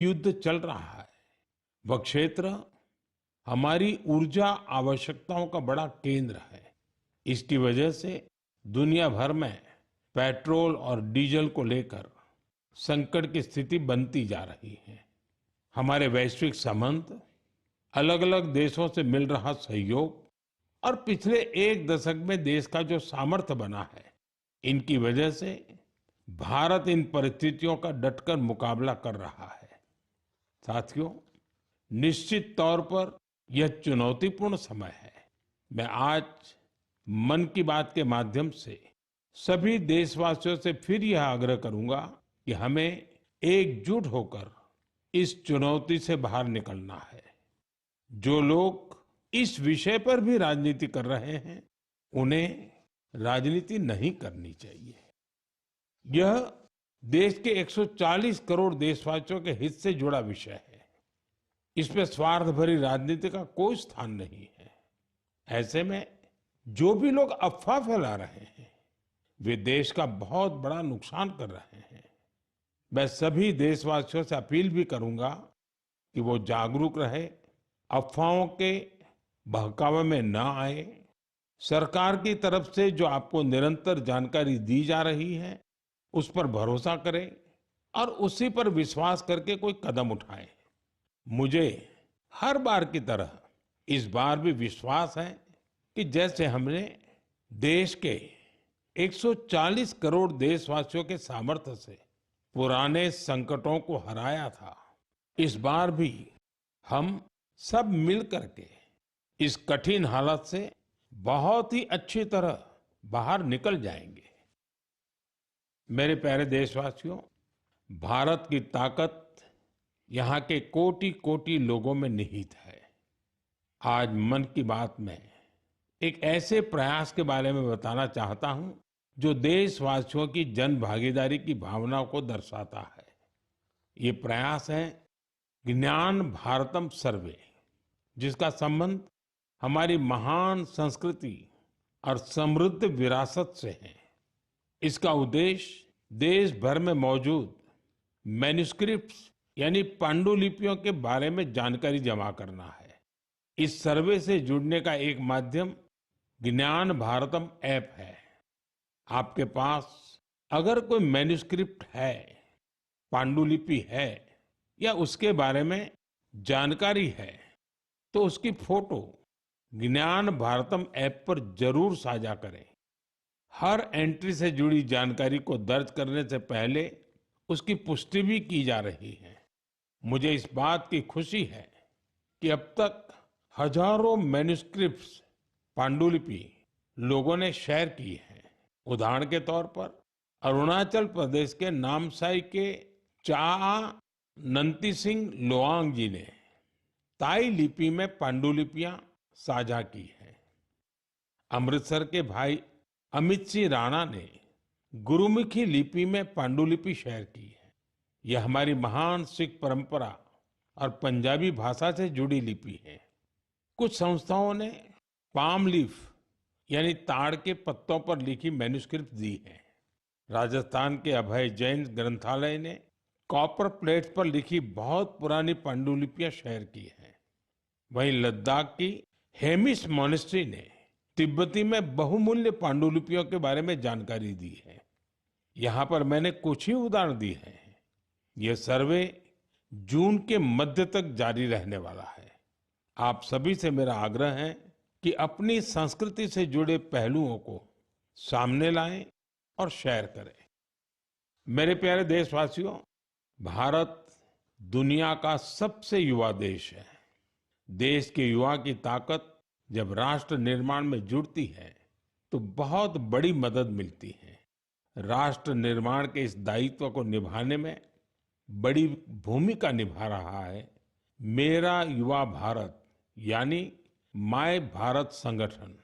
युद्ध चल रहा है, वह क्षेत्र हमारी ऊर्जा आवश्यकताओं का बड़ा केंद्र है। इसकी वजह से दुनिया भर में पेट्रोल और डीजल को लेकर संकट की स्थिति बनती जा रही है। हमारे वैश्विक संबंध, अलग अलग देशों से मिल रहा सहयोग और पिछले एक दशक में देश का जो सामर्थ्य बना है, इनकी वजह से भारत इन परिस्थितियों का डटकर मुकाबला कर रहा है। साथियों, निश्चित तौर पर यह चुनौतीपूर्ण समय है। मैं आज मन की बात के माध्यम से सभी देशवासियों से फिर यह आग्रह करूंगा कि हमें एकजुट होकर इस चुनौती से बाहर निकलना है। जो लोग इस विषय पर भी राजनीति कर रहे हैं, उन्हें राजनीति नहीं करनी चाहिए। यह देश के 140 करोड़ देशवासियों के हित से जुड़ा विषय है। इसमें स्वार्थ भरी राजनीति का कोई स्थान नहीं है। ऐसे में जो भी लोग अफवाह फैला रहे हैं, वे देश का बहुत बड़ा नुकसान कर रहे हैं। मैं सभी देशवासियों से अपील भी करूंगा कि वो जागरूक रहे, अफवाहों के बहकावे में न आए। सरकार की तरफ से जो आपको निरंतर जानकारी दी जा रही है, उस पर भरोसा करें और उसी पर विश्वास करके कोई कदम उठाएं। मुझे हर बार की तरह इस बार भी विश्वास है कि जैसे हमने देश के 140 करोड़ देशवासियों के सामर्थ्य से पुराने संकटों को हराया था, इस बार भी हम सब मिल करके इस कठिन हालत से बहुत ही अच्छी तरह बाहर निकल जाएंगे। मेरे प्यारे देशवासियों, भारत की ताकत यहाँ के कोटि कोटि लोगों में निहित है। आज मन की बात में एक ऐसे प्रयास के बारे में बताना चाहता हूं जो देशवासियों की जन भागीदारी की भावना को दर्शाता है। ये प्रयास है ज्ञान भारतम सर्वे, जिसका संबंध हमारी महान संस्कृति और समृद्ध विरासत से है। इसका उद्देश्य देश भर में मौजूद मैन्युस्क्रिप्ट्स यानी पांडुलिपियों के बारे में जानकारी जमा करना है। इस सर्वे से जुड़ने का एक माध्यम ज्ञान भारतम ऐप है। आपके पास अगर कोई मैन्युस्क्रिप्ट है, पांडुलिपि है या उसके बारे में जानकारी है, तो उसकी फोटो ज्ञान भारतम ऐप पर जरूर साझा करें। हर एंट्री से जुड़ी जानकारी को दर्ज करने से पहले उसकी पुष्टि भी की जा रही है। मुझे इस बात की खुशी है कि अब तक हजारों मैन्युस्क्रिप्ट्स, पांडुलिपि लोगों ने शेयर की हैं। उदाहरण के तौर पर अरुणाचल प्रदेश के नामसाई के चा नंती सिंह लोआंग जी ने ताई लिपि में पांडुलिपियां साझा की हैं। अमृतसर के भाई अमित सिंह राणा ने गुरुमुखी लिपि में पांडुलिपि शेयर की है। यह हमारी महान सिख परंपरा और पंजाबी भाषा से जुड़ी लिपि है। कुछ संस्थाओं ने पाम लीफ यानी ताड़ के पत्तों पर लिखी मैन्युस्क्रिप्ट दी है। राजस्थान के अभय जैन ग्रंथालय ने कॉपर प्लेट्स पर लिखी बहुत पुरानी पांडुलिपियां शेयर की हैं। वहीं लद्दाख की हेमिस मॉनेस्ट्री ने तिब्बती में बहुमूल्य पांडुलिपियों के बारे में जानकारी दी है। यहाँ पर मैंने कुछ ही उदाहरण दिए हैं। यह सर्वे जून के मध्य तक जारी रहने वाला है। आप सभी से मेरा आग्रह है कि अपनी संस्कृति से जुड़े पहलुओं को सामने लाएं और शेयर करें। मेरे प्यारे देशवासियों, भारत दुनिया का सबसे युवा देश है। देश के युवा की ताकत जब राष्ट्र निर्माण में जुड़ती है तो बहुत बड़ी मदद मिलती है। राष्ट्र निर्माण के इस दायित्व को निभाने में बड़ी भूमिका निभा रहा है मेरा युवा भारत यानी माय भारत संगठन।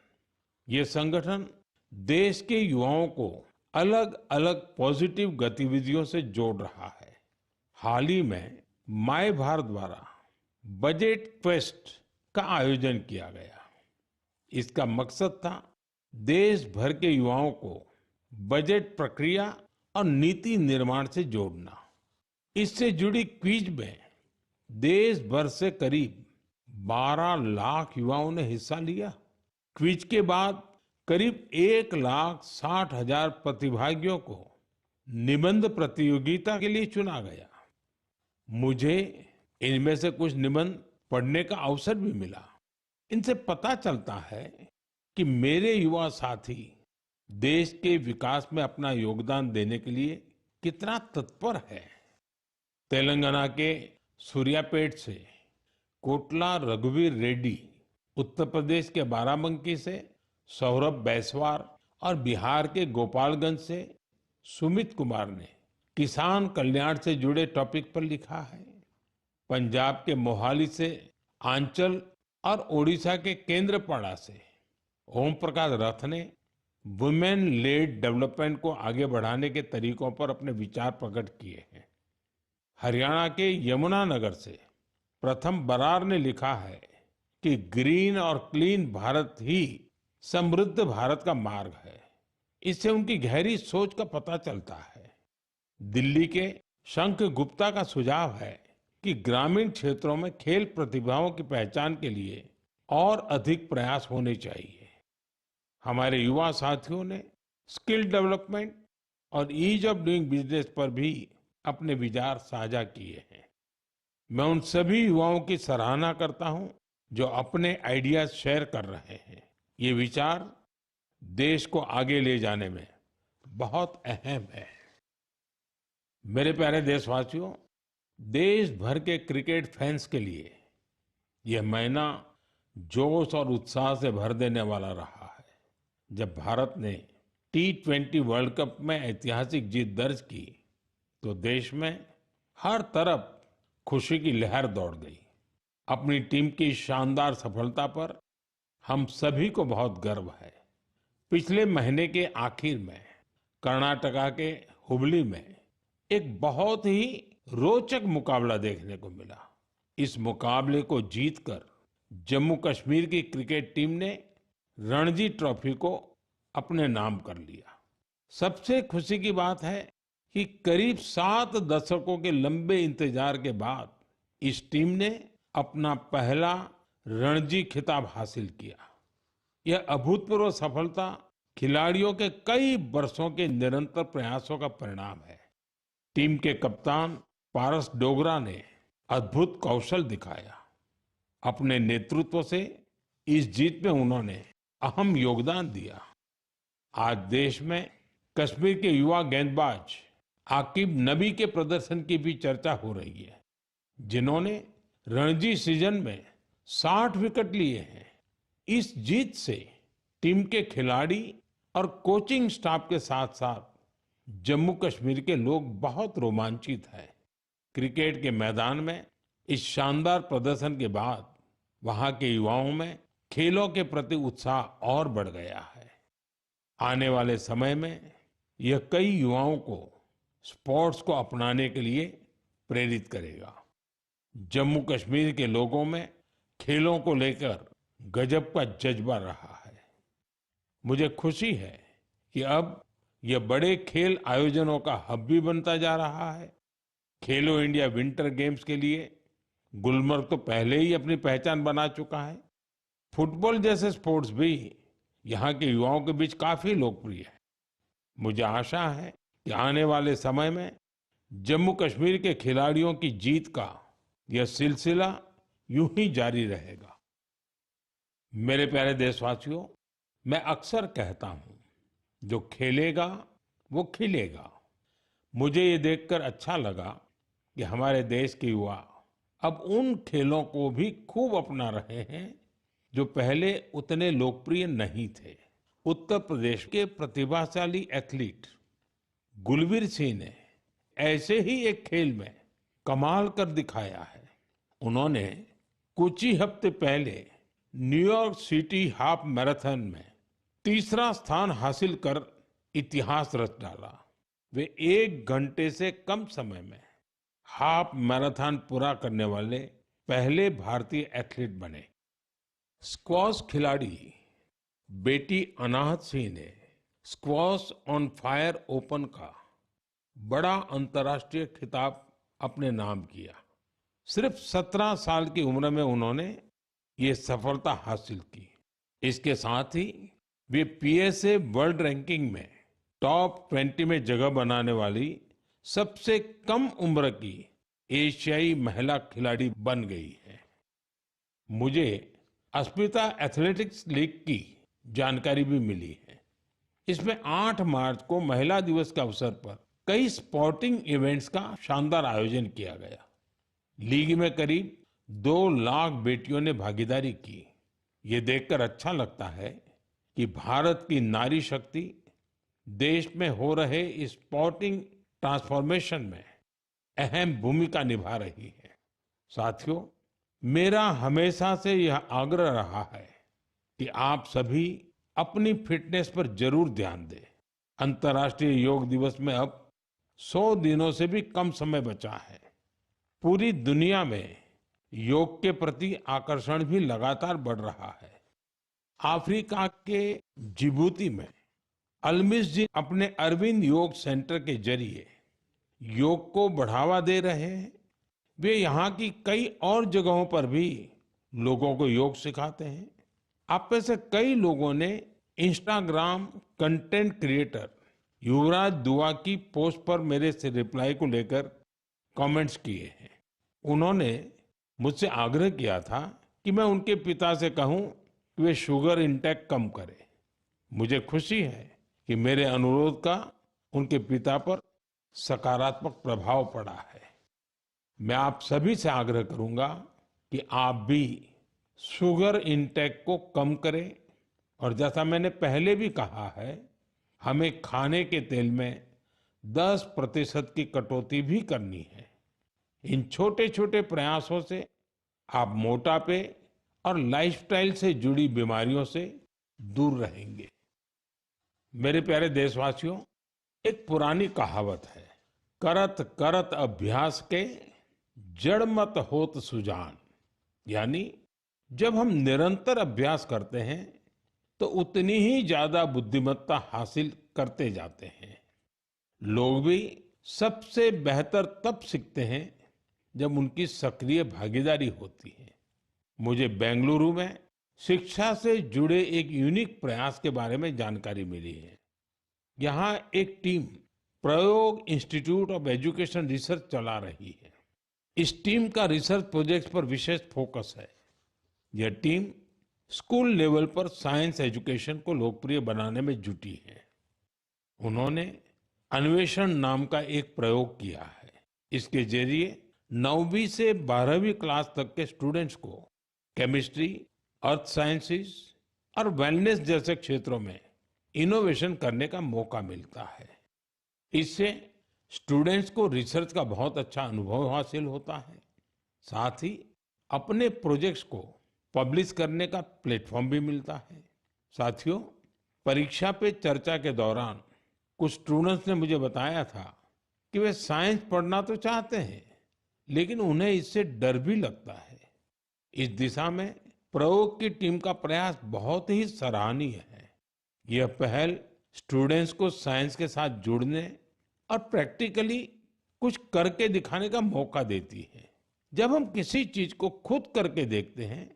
ये संगठन देश के युवाओं को अलग अलग पॉजिटिव गतिविधियों से जोड़ रहा है। हाल ही में माय भारत द्वारा बजट क्वेस्ट का आयोजन किया गया। इसका मकसद था देश भर के युवाओं को बजट प्रक्रिया और नीति निर्माण से जोड़ना। इससे जुड़ी क्विज में देश भर से करीब 12 लाख युवाओं ने हिस्सा लिया। क्विज के बाद करीब 1,60,000 प्रतिभागियों को निबंध प्रतियोगिता के लिए चुना गया। मुझे इनमें से कुछ निबंध पढ़ने का अवसर भी मिला। इनसे पता चलता है कि मेरे युवा साथी देश के विकास में अपना योगदान देने के लिए कितना तत्पर है। तेलंगाना के सूर्यापेट से कोटला रघुवीर रेड्डी, उत्तर प्रदेश के बाराबंकी से सौरभ बैसवार और बिहार के गोपालगंज से सुमित कुमार ने किसान कल्याण से जुड़े टॉपिक पर लिखा है। पंजाब के मोहाली से आंचल और ओडिशा के केंद्रपाड़ा से ओम प्रकाश रथ ने वुमेन लेड डेवलपमेंट को आगे बढ़ाने के तरीकों पर अपने विचार प्रकट किए हैं। हरियाणा के यमुनानगर से प्रथम बरार ने लिखा है कि ग्रीन और क्लीन भारत ही समृद्ध भारत का मार्ग है। इससे उनकी गहरी सोच का पता चलता है। दिल्ली के शंख गुप्ता का सुझाव है कि ग्रामीण क्षेत्रों में खेल प्रतिभाओं की पहचान के लिए और अधिक प्रयास होने चाहिए। हमारे युवा साथियों ने स्किल डेवलपमेंट और ईज ऑफ डूइंग बिजनेस पर भी अपने विचार साझा किए हैं। मैं उन सभी युवाओं की सराहना करता हूं जो अपने आइडियाज शेयर कर रहे हैं। ये विचार देश को आगे ले जाने में बहुत अहम है। मेरे प्यारे देशवासियों, देश भर के क्रिकेट फैंस के लिए यह महीना जोश और उत्साह से भर देने वाला रहा है। जब भारत ने T20 वर्ल्ड कप में ऐतिहासिक जीत दर्ज की तो देश में हर तरफ खुशी की लहर दौड़ गई। अपनी टीम की शानदार सफलता पर हम सभी को बहुत गर्व है। पिछले महीने के आखिर में कर्नाटका के हुबली में एक बहुत ही रोचक मुकाबला देखने को मिला। इस मुकाबले को जीतकर जम्मू कश्मीर की क्रिकेट टीम ने रणजी ट्रॉफी को अपने नाम कर लिया। सबसे खुशी की बात है कि करीब 7 दशकों के लंबे इंतजार के बाद इस टीम ने अपना पहला रणजी खिताब हासिल किया। यह अभूतपूर्व सफलता खिलाड़ियों के कई वर्षों के निरंतर प्रयासों का परिणाम है। टीम के कप्तान पारस डोगरा ने अद्भुत कौशल दिखाया। अपने नेतृत्व से इस जीत में उन्होंने अहम योगदान दिया। आज देश में कश्मीर के युवा गेंदबाज आकिब नबी के प्रदर्शन की भी चर्चा हो रही है, जिन्होंने रणजी सीजन में 60 विकेट लिए हैं। इस जीत से टीम के खिलाड़ी और कोचिंग स्टाफ के साथ साथ जम्मू कश्मीर के लोग बहुत रोमांचित हैं। क्रिकेट के मैदान में इस शानदार प्रदर्शन के बाद वहां के युवाओं में खेलों के प्रति उत्साह और बढ़ गया है। आने वाले समय में यह कई युवाओं को स्पोर्ट्स को अपनाने के लिए प्रेरित करेगा। जम्मू कश्मीर के लोगों में खेलों को लेकर गजब का जज्बा रहा है। मुझे खुशी है कि अब यह बड़े खेल आयोजनों का हब भी बनता जा रहा है। खेलो इंडिया विंटर गेम्स के लिए गुलमर्ग तो पहले ही अपनी पहचान बना चुका है। फुटबॉल जैसे स्पोर्ट्स भी यहाँ के युवाओं के बीच काफी लोकप्रिय है। मुझे आशा है कि आने वाले समय में जम्मू कश्मीर के खिलाड़ियों की जीत का यह सिलसिला यूं ही जारी रहेगा। मेरे प्यारे देशवासियों, मैं अक्सर कहता हूं, जो खेलेगा वो खिलेगा। मुझे ये देखकर अच्छा लगा कि हमारे देश के युवा अब उन खेलों को भी खूब अपना रहे हैं जो पहले उतने लोकप्रिय नहीं थे। उत्तर प्रदेश के प्रतिभाशाली एथलीट गुलवीर सिंह ने ऐसे ही एक खेल में कमाल कर दिखाया है। उन्होंने कुछ ही हफ्ते पहले न्यूयॉर्क सिटी हाफ मैराथन में तीसरा स्थान हासिल कर इतिहास रच डाला। वे 1 घंटे से कम समय में हाफ मैराथन पूरा करने वाले पहले भारतीय एथलीट बने। स्क्वॉश खिलाड़ी बेटी अनाहत सिंह ने स्क्वॉश ऑन फायर ओपन का बड़ा अंतर्राष्ट्रीय खिताब अपने नाम किया। सिर्फ 17 साल की उम्र में उन्होंने ये सफलता हासिल की। इसके साथ ही वे पीएसए वर्ल्ड रैंकिंग में टॉप 20 में जगह बनाने वाली सबसे कम उम्र की एशियाई महिला खिलाड़ी बन गई है। मुझे अस्मिता एथलेटिक्स लीग की जानकारी भी मिली है। इसमें 8 मार्च को महिला दिवस के अवसर पर कई स्पोर्टिंग इवेंट्स का शानदार आयोजन किया गया। लीग में करीब 2 लाख बेटियों ने भागीदारी की। ये देखकर अच्छा लगता है कि भारत की नारी शक्ति देश में हो रहे इस स्पोर्टिंग ट्रांसफॉर्मेशन में अहम भूमिका निभा रही है। साथियों, मेरा हमेशा से यह आग्रह रहा है कि आप सभी अपनी फिटनेस पर जरूर ध्यान दें। अंतर्राष्ट्रीय योग दिवस में अब 100 दिनों से भी कम समय बचा है। पूरी दुनिया में योग के प्रति आकर्षण भी लगातार बढ़ रहा है। अफ्रीका के जिबूती में अलमिस जी अपने अरविंद योग सेंटर के जरिए योग को बढ़ावा दे रहे हैं। वे यहाँ की कई और जगहों पर भी लोगों को योग सिखाते हैं। आप में से कई लोगों ने इंस्टाग्राम कंटेंट क्रिएटर युवराज दुआ की पोस्ट पर मेरे से रिप्लाई को लेकर कमेंट्स किए हैं। उन्होंने मुझसे आग्रह किया था कि मैं उनके पिता से कहूं कि वे शुगर इंटेक कम करें। मुझे खुशी है कि मेरे अनुरोध का उनके पिता पर सकारात्मक प्रभाव पड़ा है। मैं आप सभी से आग्रह करूंगा कि आप भी शुगर इंटेक को कम करें और जैसा मैंने पहले भी कहा है, हमें खाने के तेल में 10% की कटौती भी करनी है। इन छोटे छोटे प्रयासों से आप मोटापे और लाइफस्टाइल से जुड़ी बीमारियों से दूर रहेंगे। मेरे प्यारे देशवासियों, एक पुरानी कहावत है, करत करत अभ्यास के जड़ मत होत सुजान। यानी जब हम निरंतर अभ्यास करते हैं तो उतनी ही ज्यादा बुद्धिमत्ता हासिल करते जाते हैं। लोग भी सबसे बेहतर तब सीखते हैं जब उनकी सक्रिय भागीदारी होती है। मुझे बेंगलुरु में शिक्षा से जुड़े एक यूनिक प्रयास के बारे में जानकारी मिली है। यहाँ एक टीम प्रयोग इंस्टीट्यूट ऑफ एजुकेशन रिसर्च चला रही है। इस टीम का रिसर्च प्रोजेक्ट पर विशेष फोकस है। यह टीम स्कूल लेवल पर साइंस एजुकेशन को लोकप्रिय बनाने में जुटी है। उन्होंने अन्वेषण नाम का एक प्रयोग किया है। इसके जरिए 9वीं से 12वीं क्लास तक के स्टूडेंट्स को केमिस्ट्री, अर्थ साइंसेस और वेलनेस जैसे क्षेत्रों में इनोवेशन करने का मौका मिलता है। इससे स्टूडेंट्स को रिसर्च का बहुत अच्छा अनुभव हासिल होता है। साथ ही अपने प्रोजेक्ट्स को पब्लिश करने का प्लेटफॉर्म भी मिलता है। साथियों, परीक्षा पे चर्चा के दौरान कुछ स्टूडेंट्स ने मुझे बताया था कि वे साइंस पढ़ना तो चाहते हैं, लेकिन उन्हें इससे डर भी लगता है। इस दिशा में प्रयोग की टीम का प्रयास बहुत ही सराहनीय है। यह पहल स्टूडेंट्स को साइंस के साथ जुड़ने और प्रैक्टिकली कुछ करके दिखाने का मौका देती है। जब हम किसी चीज को खुद करके देखते हैं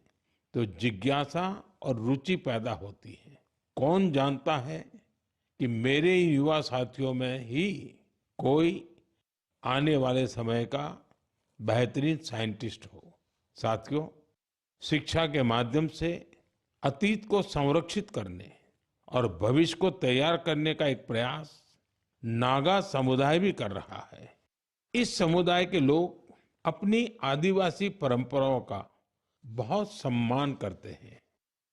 तो जिज्ञासा और रुचि पैदा होती है। कौन जानता है कि मेरे युवा साथियों में ही कोई आने वाले समय का बेहतरीन साइंटिस्ट हो। साथियों, शिक्षा के माध्यम से अतीत को संरक्षित करने और भविष्य को तैयार करने का एक प्रयास नागा समुदाय भी कर रहा है। इस समुदाय के लोग अपनी आदिवासी परंपराओं का बहुत सम्मान करते हैं।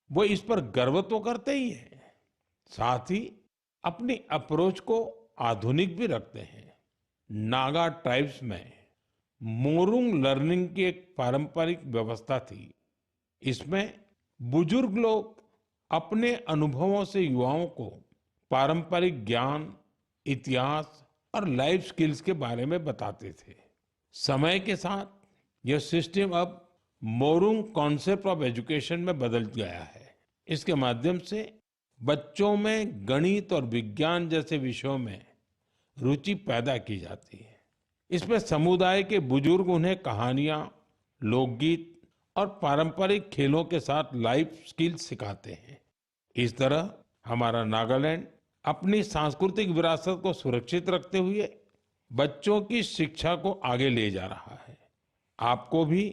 वो इस पर गर्व तो करते ही हैं, साथ ही अपनी अप्रोच को आधुनिक भी रखते हैं। नागा ट्राइब्स में मोरुंग लर्निंग की एक पारंपरिक व्यवस्था थी। इसमें बुजुर्ग लोग अपने अनुभवों से युवाओं को पारंपरिक ज्ञान, इतिहास और लाइफ स्किल्स के बारे में बताते थे। समय के साथ यह सिस्टम अब मोरुंग कॉन्सेप्ट ऑफ एजुकेशन में बदल गया है। इसके माध्यम से बच्चों में गणित और विज्ञान जैसे विषयों में रुचि पैदा की जाती है। इसमें समुदाय के बुजुर्ग उन्हें कहानियां, लोकगीत और पारंपरिक खेलों के साथ लाइफ स्किल्स सिखाते हैं। इस तरह हमारा नागालैंड अपनी सांस्कृतिक विरासत को सुरक्षित रखते हुए बच्चों की शिक्षा को आगे ले जा रहा है। आपको भी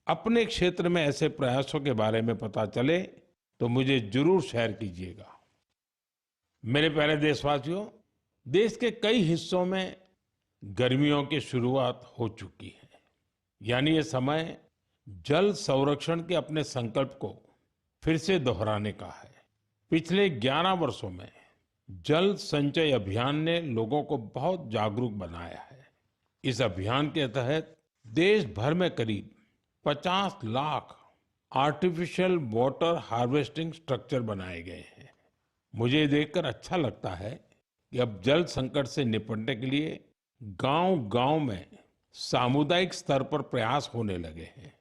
अपने क्षेत्र में ऐसे प्रयासों के बारे में पता चले तो मुझे जरूर शेयर कीजिएगा। मेरे प्यारे देशवासियों, देश के कई हिस्सों में गर्मियों की शुरुआत हो चुकी है। यानी ये समय जल संरक्षण के अपने संकल्प को फिर से दोहराने का है। पिछले 11 वर्षों में जल संचय अभियान ने लोगों को बहुत जागरूक बनाया है। इस अभियान के तहत देश भर में करीब 50 lakh artificial water harvesting structure बनाए गए हैं। मुझे ये देखकर अच्छा लगता है कि अब जल संकट से निपटने के लिए गांव-गांव में सामुदायिक स्तर पर प्रयास होने लगे हैं।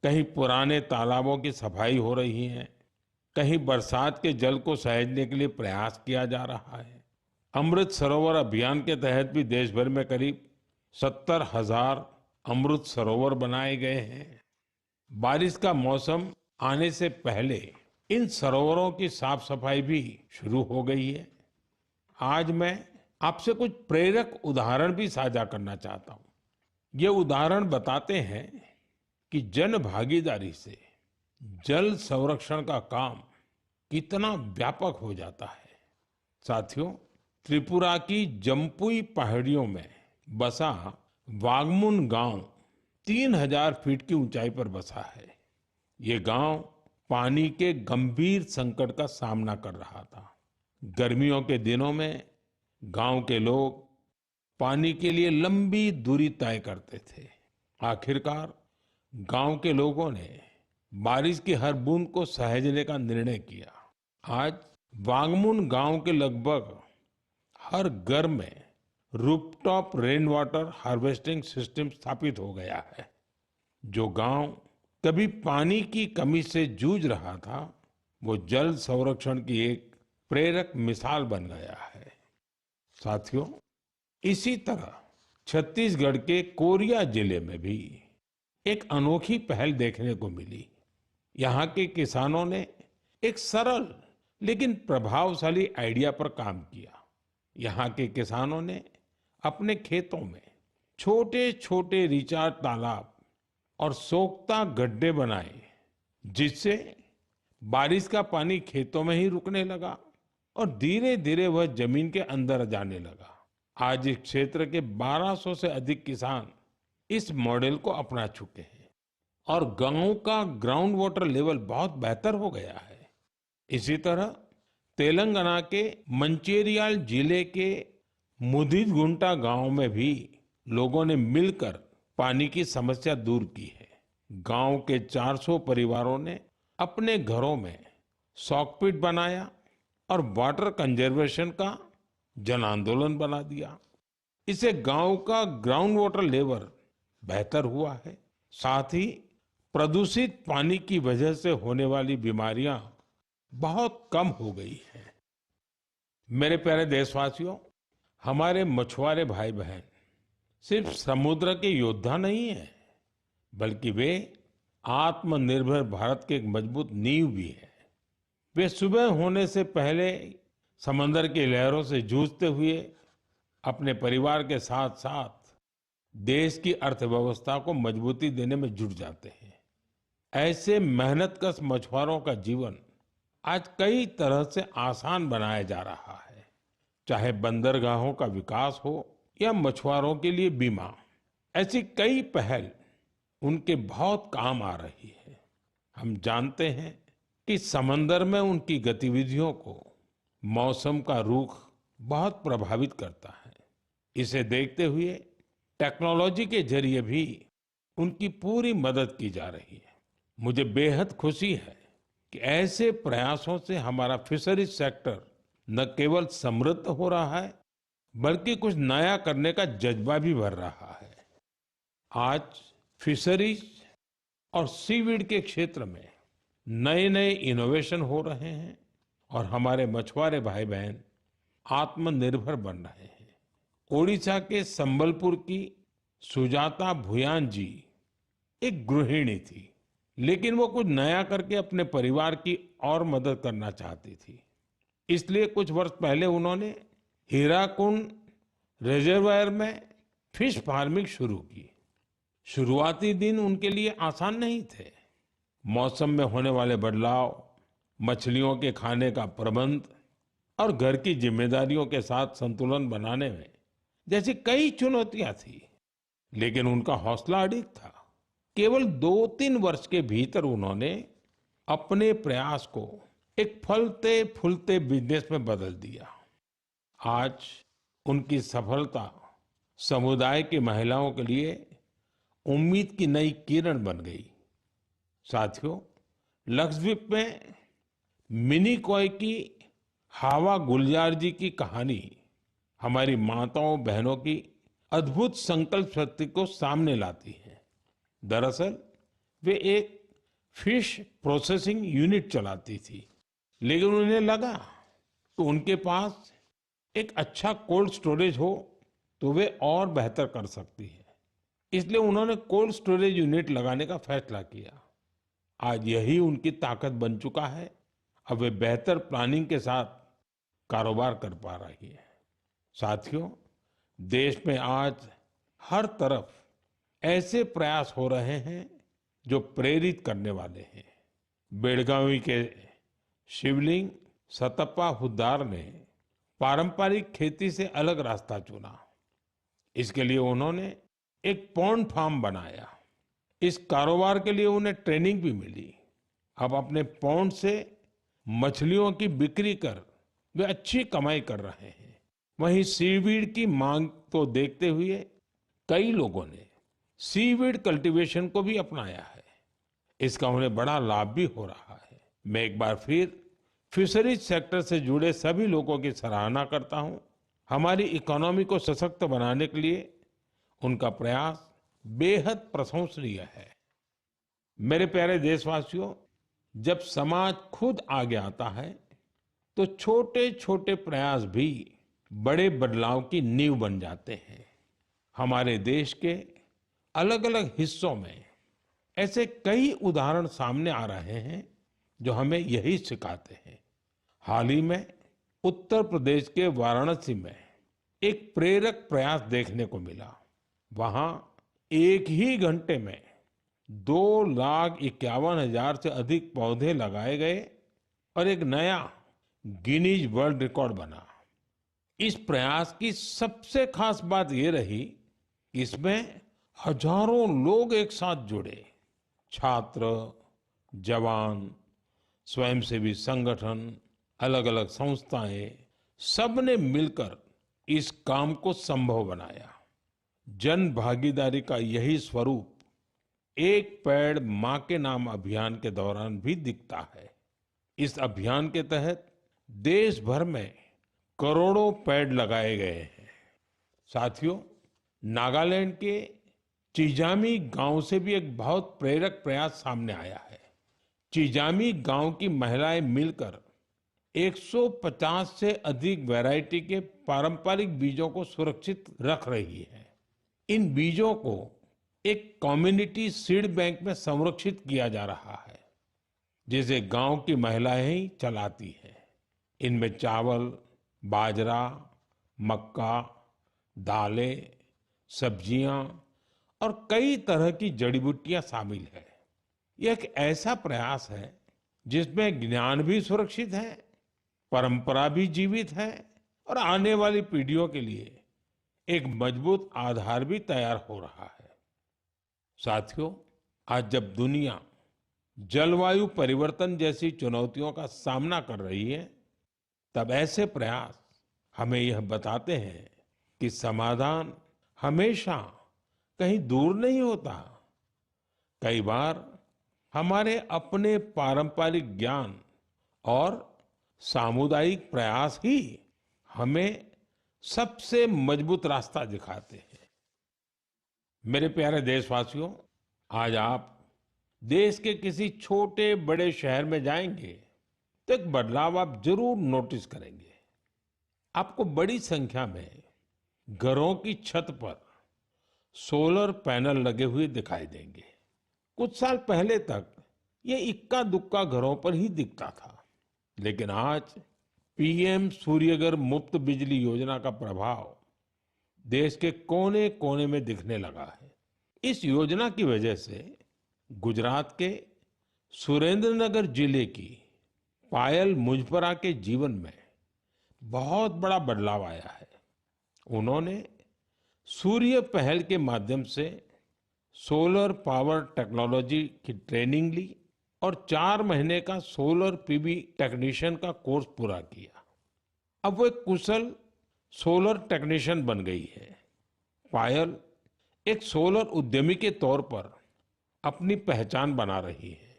कहीं पुराने तालाबों की सफाई हो रही है, कहीं बरसात के जल को सहेजने के लिए प्रयास किया जा रहा है। अमृत सरोवर अभियान के तहत भी देश भर में करीब 70,000 अमृत सरोवर बनाए गए हैं। बारिश का मौसम आने से पहले इन सरोवरों की साफ सफाई भी शुरू हो गई है। आज मैं आपसे कुछ प्रेरक उदाहरण भी साझा करना चाहता हूँ। ये उदाहरण बताते हैं कि जन भागीदारी से जल संरक्षण का काम कितना व्यापक हो जाता है। साथियों, त्रिपुरा की जम्पुई पहाड़ियों में बसा वागमुन गांव 3000 फीट की ऊंचाई पर बसा है। ये गांव पानी के गंभीर संकट का सामना कर रहा था। गर्मियों के दिनों में गांव के लोग पानी के लिए लंबी दूरी तय करते थे। आखिरकार गांव के लोगों ने बारिश की हर बूंद को सहेजने का निर्णय किया। आज वांगमुन गांव के लगभग हर घर में rooftop rain water harvesting system स्थापित हो गया है। जो गांव कभी पानी की कमी से जूझ रहा था, वो जल संरक्षण की एक प्रेरक मिसाल बन गया है। साथियों, इसी तरह छत्तीसगढ़ के कोरिया जिले में भी एक अनोखी पहल देखने को मिली। यहाँ के किसानों ने एक सरल लेकिन प्रभावशाली आइडिया पर काम किया। यहाँ के किसानों ने अपने खेतों में छोटे छोटे रिचार्ज तालाब और सोख्ता गड्ढे बनाए, जिससे बारिश का पानी खेतों में ही रुकने लगा और धीरे धीरे वह जमीन के अंदर जाने लगा। आज इस क्षेत्र के 1200 से अधिक किसान इस मॉडल को अपना चुके हैं और गांव का ग्राउंड वाटर लेवल बहुत बेहतर हो गया है। इसी तरह तेलंगाना के मंचेरियाल जिले के मुदिगुंटा गांव में भी लोगों ने मिलकर पानी की समस्या दूर की है। गांव के 400 परिवारों ने अपने घरों में सॉकपिट बनाया और वाटर कंजर्वेशन का जन आंदोलन बना दिया। इससे गांव का ग्राउंड वाटर लेवल बेहतर हुआ है। साथ ही प्रदूषित पानी की वजह से होने वाली बीमारियां बहुत कम हो गई हैं। मेरे प्यारे देशवासियों, हमारे मछुआरे भाई बहन सिर्फ समुद्र के योद्धा नहीं हैं, बल्कि वे आत्मनिर्भर भारत के एक मजबूत नींव भी है। वे सुबह होने से पहले समंदर की लहरों से जूझते हुए अपने परिवार के साथ साथ देश की अर्थव्यवस्था को मजबूती देने में जुट जाते हैं। ऐसे मेहनतकश मछुआरों का जीवन आज कई तरह से आसान बनाया जा रहा है। चाहे बंदरगाहों का विकास हो या मछुआरों के लिए बीमा, ऐसी कई पहल उनके बहुत काम आ रही है। हम जानते हैं कि समंदर में उनकी गतिविधियों को मौसम का रुख बहुत प्रभावित करता है। इसे देखते हुए टेक्नोलॉजी के जरिए भी उनकी पूरी मदद की जा रही है। मुझे बेहद खुशी है कि ऐसे प्रयासों से हमारा फिशरीज सेक्टर न केवल समृद्ध हो रहा है, बल्कि कुछ नया करने का जज्बा भी भर रहा है। आज फिशरीज और सीवीड के क्षेत्र में नए नए इनोवेशन हो रहे हैं और हमारे मछुआरे भाई बहन आत्मनिर्भर बन रहे हैं। ओडिशा के संबलपुर की सुजाता भुयान जी एक गृहिणी थी, लेकिन वो कुछ नया करके अपने परिवार की और मदद करना चाहती थी। इसलिए कुछ वर्ष पहले उन्होंने हीराकुंड रिजर्वायर में फिश फार्मिंग शुरू की। शुरुआती दिन उनके लिए आसान नहीं थे। मौसम में होने वाले बदलाव, मछलियों के खाने का प्रबंध और घर की जिम्मेदारियों के साथ संतुलन बनाने में जैसी कई चुनौतियां थी। लेकिन उनका हौसला अडिग था। केवल 2-3 वर्ष के भीतर उन्होंने अपने प्रयास को एक फलते फूलते बिजनेस में बदल दिया। आज उनकी सफलता समुदाय की महिलाओं के लिए उम्मीद की नई किरण बन गई। साथियों, लक्षद्वीप में मिनिकॉय की हावा गुलजार जी की कहानी हमारी माताओं बहनों की अद्भुत संकल्प शक्ति को सामने लाती है। दरअसल वे एक फिश प्रोसेसिंग यूनिट चलाती थी, लेकिन उन्हें लगा कि उनके पास एक अच्छा कोल्ड स्टोरेज हो तो वे और बेहतर कर सकती है। इसलिए उन्होंने कोल्ड स्टोरेज यूनिट लगाने का फैसला किया। आज यही उनकी ताकत बन चुका है। अब वे बेहतर प्लानिंग के साथ कारोबार कर पा रही है। साथियों, देश में आज हर तरफ ऐसे प्रयास हो रहे हैं जो प्रेरित करने वाले हैं। बेलगावी के शिवलिंग सतप्पा हुद्दार ने पारंपरिक खेती से अलग रास्ता चुना। इसके लिए उन्होंने एक पॉन्ड फार्म बनाया। इस कारोबार के लिए उन्हें ट्रेनिंग भी मिली। अब अपने पॉन्ड से मछलियों की बिक्री कर वे अच्छी कमाई कर रहे हैं। वहीं सीवीड की मांग को देखते हुए कई लोगों ने सीवीड कल्टीवेशन को भी अपनाया है। इसका उन्हें बड़ा लाभ भी हो रहा है। मैं एक बार फिर फिशरीज सेक्टर से जुड़े सभी लोगों की सराहना करता हूं। हमारी इकोनॉमी को सशक्त बनाने के लिए उनका प्रयास बेहद प्रशंसनीय है। मेरे प्यारे देशवासियों, जब समाज खुद आगे आता है तो छोटे छोटे प्रयास भी बड़े बदलाव की नींव बन जाते हैं। हमारे देश के अलग अलग हिस्सों में ऐसे कई उदाहरण सामने आ रहे हैं जो हमें यही सिखाते हैं। हाल ही में उत्तर प्रदेश के वाराणसी में एक प्रेरक प्रयास देखने को मिला। वहां एक ही घंटे में 2,51,000 से अधिक पौधे लगाए गए और एक नया गिनीज वर्ल्ड रिकॉर्ड बना। इस प्रयास की सबसे खास बात ये रही कि इसमें हजारों लोग एक साथ जुड़े। छात्र, जवान, स्वयंसेवी संगठन, अलग अलग संस्थाएं, सबने मिलकर इस काम को संभव बनाया। जन भागीदारी का यही स्वरूप एक पेड़ मां के नाम अभियान के दौरान भी दिखता है। इस अभियान के तहत देश भर में करोड़ों पेड़ लगाए गए हैं। साथियों, नागालैंड के चिजामी गांव से भी एक बहुत प्रेरक प्रयास सामने आया है। चिजामी गांव की महिलाएं मिलकर 150 से अधिक वैरायटी के पारंपरिक बीजों को सुरक्षित रख रही है। इन बीजों को एक कम्युनिटी सीड बैंक में संरक्षित किया जा रहा है, जिसे गांव की महिलाएं ही चलाती हैं। इनमें चावल, बाजरा, मक्का, दालें, सब्जियां और कई तरह की जड़ी बूटियां शामिल है। यह एक ऐसा प्रयास है जिसमें ज्ञान भी सुरक्षित है, परंपरा भी जीवित है और आने वाली पीढ़ियों के लिए एक मजबूत आधार भी तैयार हो रहा है। साथियों, आज जब दुनिया जलवायु परिवर्तन जैसी चुनौतियों का सामना कर रही है, तब ऐसे प्रयास हमें यह बताते हैं कि समाधान हमेशा कहीं दूर नहीं होता। कई बार हमारे अपने पारंपरिक ज्ञान और सामुदायिक प्रयास ही हमें सबसे मजबूत रास्ता दिखाते हैं। मेरे प्यारे देशवासियों, आज आप देश के किसी छोटे बड़े शहर में जाएंगे तो एक बदलाव आप जरूर नोटिस करेंगे। आपको बड़ी संख्या में घरों की छत पर सोलर पैनल लगे हुए दिखाई देंगे। कुछ साल पहले तक ये इक्का दुक्का घरों पर ही दिखता था, लेकिन आज पीएम सूर्यघर मुफ्त बिजली योजना का प्रभाव देश के कोने कोने में दिखने लगा है। इस योजना की वजह से गुजरात के सुरेंद्रनगर जिले की पायल मुजपरा के जीवन में बहुत बड़ा बदलाव आया है। उन्होंने सूर्य पहल के माध्यम से सोलर पावर टेक्नोलॉजी की ट्रेनिंग ली और 4 महीने का सोलर पीवी टेक्नीशियन का कोर्स पूरा किया। अब वो एक कुशल सोलर टेक्नीशियन बन गई है। पायल एक सोलर उद्यमी के तौर पर अपनी पहचान बना रही है।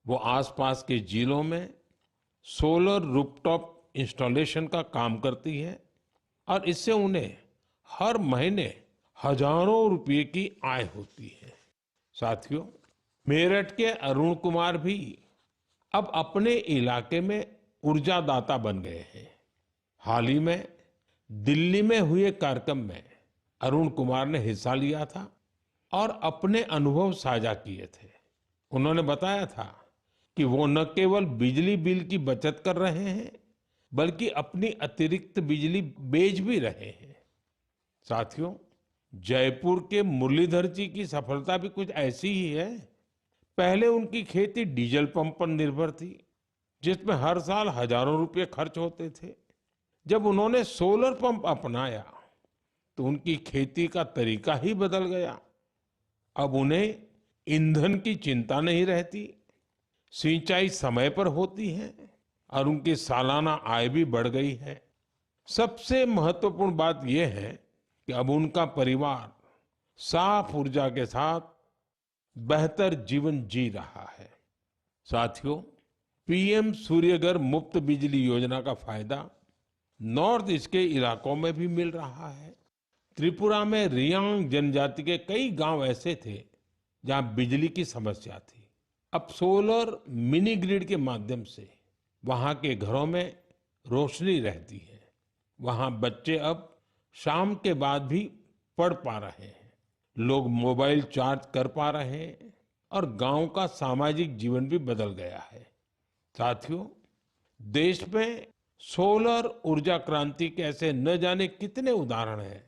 वो आसपास के जिलों में सोलर रूफटॉप इंस्टॉलेशन का काम करती है और इससे उन्हें हर महीने हजारों रुपए की आय होती है। साथियों, मेरठ के अरुण कुमार भी अब अपने इलाके में ऊर्जा दाता बन गए हैं। हाल ही में दिल्ली में हुए कार्यक्रम में अरुण कुमार ने हिस्सा लिया था और अपने अनुभव साझा किए थे। उन्होंने बताया था कि वो न केवल बिजली बिल की बचत कर रहे हैं, बल्कि अपनी अतिरिक्त बिजली बेच भी रहे हैं। साथियों, जयपुर के मुरलीधर जी की सफलता भी कुछ ऐसी ही है। पहले उनकी खेती डीजल पंप पर निर्भर थी, जिसमें हर साल हजारों रुपए खर्च होते थे। जब उन्होंने सोलर पंप अपनाया, तो उनकी खेती का तरीका ही बदल गया। अब उन्हें ईंधन की चिंता नहीं रहती, सिंचाई समय पर होती है और उनकी सालाना आय भी बढ़ गई है। सबसे महत्वपूर्ण बात यह है कि अब उनका परिवार साफ ऊर्जा के साथ बेहतर जीवन जी रहा है। साथियों, पीएम सूर्यघर मुफ्त बिजली योजना का फायदा नॉर्थ ईस्ट के इलाकों में भी मिल रहा है। त्रिपुरा में रियांग जनजाति के कई गांव ऐसे थे जहां बिजली की समस्या थी। अब सोलर मिनी ग्रिड के माध्यम से वहां के घरों में रोशनी रहती है। वहां बच्चे अब शाम के बाद भी पढ़ पा रहे हैं, लोग मोबाइल चार्ज कर पा रहे हैं और गांव का सामाजिक जीवन भी बदल गया है। साथियों, देश में सोलर ऊर्जा क्रांति के ऐसे न जाने कितने उदाहरण हैं